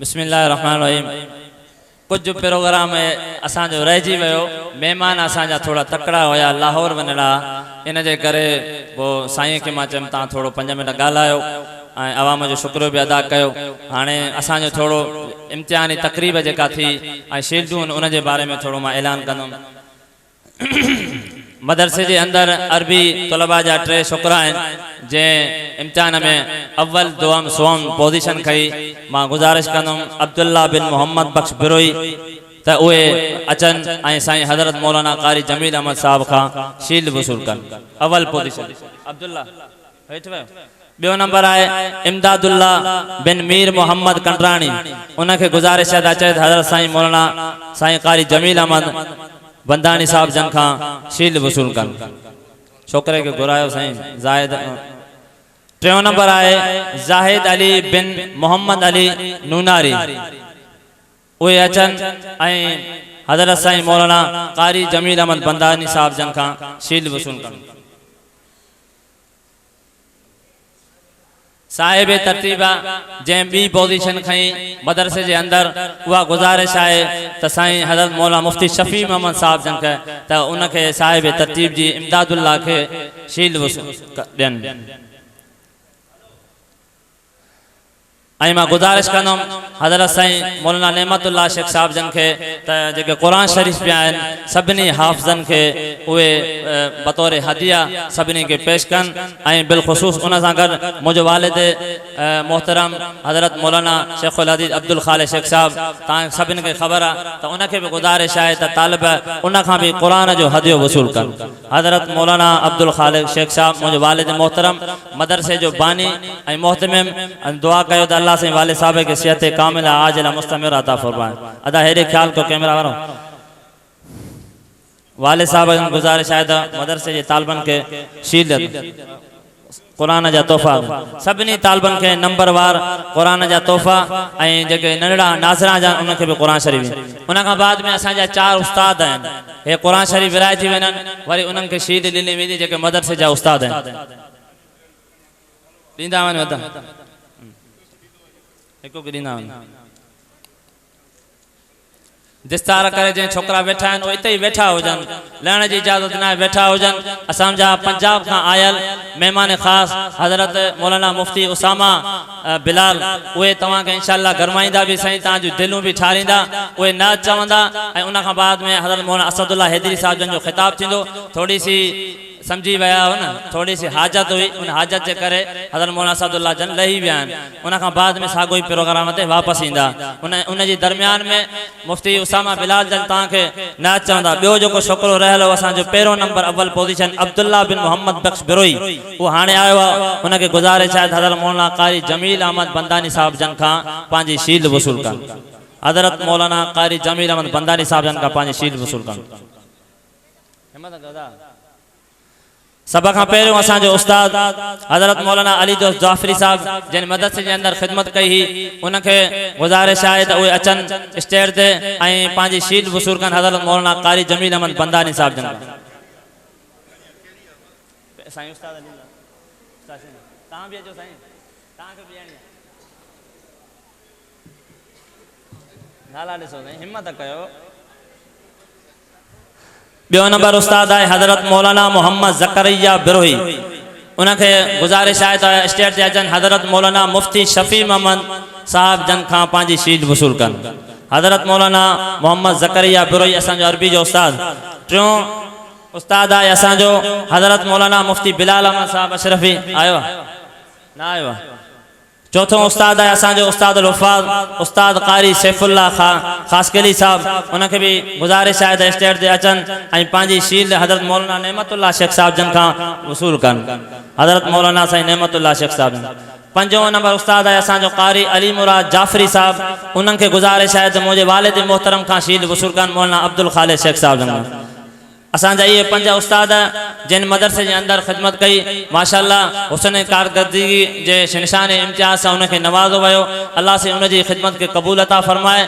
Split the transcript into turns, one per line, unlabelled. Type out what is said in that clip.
बिस्मिल्लाहिर्रहमानिर्रहीम। कुछ प्रोग्राम असांजो रहिजी वियो। मेहमान असांजा थोड़ा तकड़ा हुआ, लाहौर वञणा, इन जे करे पोइ साईं खे मां चयुमि तव्हां थोरो 5 मिंट ॻाल्हायो ऐं अवाम जो शुक्र बि अदा कयो। हाणे असांजो थोरो इम्तिहानी तकरीब जेका थी ऐं शील्डूं उन जे बारे में थोरो मां ऐलान कंदुमि। मदरसे जे अंदर अरबी तलबा जा 3 छोकरा आहिनि जंहिं इम्तिहान में अव्वल दुआम सोम पोजीशन खई। मां गुज़ारिश कंदुमि अब्दुल्ला बिन मोहम्मद बख्श बिरोई त उहे अचनि ऐं साईं हज़रत मौलाना कारी जमील अहमद साहब खां शील्ड वसूल कनि। अव्वल पोजीशन अब्दुल्ला हेठि वियो। ॿियो नंबर आहे इमदादुल्ला बिन मीर मोहम्मद कंटराणी। उनखे गुज़ारिश आहे त अचे हज़रत साईं मौलाना साईं कारी जमील अहमद बंदानी साहब जन खां शील्ड वसूल कनि। छोकरे के घुरायो साईं ज़ाहिद। 3 नंबर आहे ज़ाहिद अली बिन मोहम्मद अली नूनारी। उहे अचनि ऐं हज़रत साईं मौलाना कारी जमील अहमद बंदानी साहब जन खां शील्ड वसूल कनि। साहिब तरतीबा जंहिं ॿी पोजीशन खई मदरसे जे अंदर, उहा गुज़ारिश आहे त साईं हज़रत मौलाना मुफ्ती शफ़ी मोहम्मद साहब जन खे त उनखे साहिब तरतीब जी इमदादुल्ला खे शील्ड वसूल ॾियनि। ऐं मां गुज़ारिश कंदुमि हज़रत साईं मौलाना नेमतुल्ला शेख साहब जन खे त जेके क़ुरान शरीफ़ पिया आहिनि सभिनी हाफ़िज़नि खे उहे बतौर हदिया सभिनी खे पेश कनि। ऐं बिलख़ुसूस उन सां गॾु मुंहिंजो वालिद मोहतरम हज़रत मौलाना शेखुल हदीस अब्दुल ख़ालिक़ शेख साहब, तव्हां सभिनी खे ख़बर आहे त उनखे बि गुज़ारिश आहे त तालिब उन खां बि क़ुरान जो हदियो वसूल कनि। हज़रत मौलाना अब्दुल ख़ालिक़ शेख साहब मुंहिंजो वालिद मोहतरम मदरसे जो बानी ऐं मोहतमिम, दुआ कयो त अल्लाह से वाले साहब के सेहत कामिला आजिला मुस्तमिर अता फरमाए। अदा हेरे ख्याल को कैमरा वालों वाले साहब गुज़ारिश आहे त मदरसे जे तालिबनि खे शील्ड क़ुरान जा तोहफ़ा सभिनी तालिबनि खे नंबरवार क़ुरान जा तोहफ़ा ऐं जेके नंढड़ा नाज़रा जा उनखे बि क़ुरान शरीफ़। उन खां बाद में असांजा 4 उस्ताद आहिनि, हे क़ुरान शरीफ़ विराए थी वञनि, वरी उन्हनि खे शील्ड ॾिनी वेंदी जेके मदरसे जा उस्ताद आहिनि। ॾींदा वञो त हिकु ॾींदा वञो। दिस्तार करे जंहिं छोकरा वेठा आहिनि उहे हिते ई वेठा हुजनि, लहण जी इजाज़त न आहे, वेठा हुजनि। असांजा पंजाब खां आयल महिमान ख़ासि हज़रत मौलाना मुफ्ती उसामा बिलाल, उहे तव्हांखे इंशाअल्लाह गरमाईंदा बि सही, तव्हांजूं दिलूं बि ठारींदा, उहे न चवंदा। ऐं उन खां बाद में हज़रत मौलाना असदुल्ला हैदरी साहब जन जो ख़िताब थींदो। थोड़ी सी समझी विया हो न, थोड़ी सी हाजत हुई, उन हाजत जे करे हज़रत मौलाना असदुल्ला जन लही विया आहिनि। उन खां बाद में साॻो ई प्रोग्राम ते वापसि ईंदा। उन जी दरमियान में मुफ्ती उसामा बिलाल जन तव्हांखे न चवंदा। ॿियो जेको छोकिरो रहियल हो असांजो 1 नंबर अव्वल पोजीशन अब्दुल्ला बिन मोहम्मद बख्श बिरोई, उहो हाणे आयो आहे। उनखे गुज़ारिश आहे हज़रत मौलाना कारी जमील अहमद बंदानी साहब जन खां पंहिंजी शील्ड वसूल कनि। हज़रत मौलाना कारी जमील अहमद बंदानी साहब जन खां पंहिंजी शील्ड वसूल कनि। सब खां पहिरियों असांजो उस्ताद हज़रत मौलाना अली दोस्त जाफरी साहब जिन मदरसे जे अंदर ख़िदमत कई हुई, उनखे गुज़ारिश आहे त उहे अचनि स्टेज ते ऐं पंहिंजी शील्ड वसूल कनि। हज़रत मौलाना कारी जमील अहमद बंदानी साहब जन साईं उस्ताद अली तव्हां बि अचो साईं, तव्हांखे बि ॾियणी आहे। नाला ॾिसो साईं, हिम्मत कयो। ॿियो नंबर उस्ताद आहे हज़रत मौलाना मोहम्मद ज़करिया बिरोही। उनखे गुज़ारिश आहे त स्टेज ते अचनि हज़रत मौलाना मुफ्ती शफ़ी मोहम्मद साहब जन खां पंहिंजी शील्ड वसूल कनि। हज़रत मौलाना मोहम्मद ज़करिया बिरोही असांजो अरबी जो उस्ताद। 3 उस्ताद आहे असांजो हज़रत मौलाना मुफ्ती बिलाल अहमद साहब अशरफी। आयो न आयो? 4थों उस्ताद आहे असांजो उस्ताद वफ़ाद उस्ताद कारी सैफुल्ला ख़ासकेली साहब। उनखे बि गुज़ारिश आहे त स्टेज ते अचनि ऐं पंहिंजी शील्ड हज़रत मौलाना नेमतुल्ला शेख साहब जन खां वसूल कनि। हज़रत मौलाना साईं नेमतुल्ला शेख साहब। 5 नंबर उस्ताद आहे असांजो कारी अली मुराद जाफरी साहब। उन्हनि खे गुज़ारिश आहे त मुंहिंजे वालिद मोहतरम खां शील्ड वसूल कनि, मौलाना अब्दुल ख़ालिक़ शेख साहब जन। असांजा इहे 5 उस्ताद जिन मदरसे जे अंदर ख़िदमत कई, माशाअल्लाह हुसन कारकर्दगी जे निशान इम्तियाज़ सां उनखे नवाज़ो वियो। अल्लाह से उनजी ख़िदमत खे क़बूल अता फरमाए।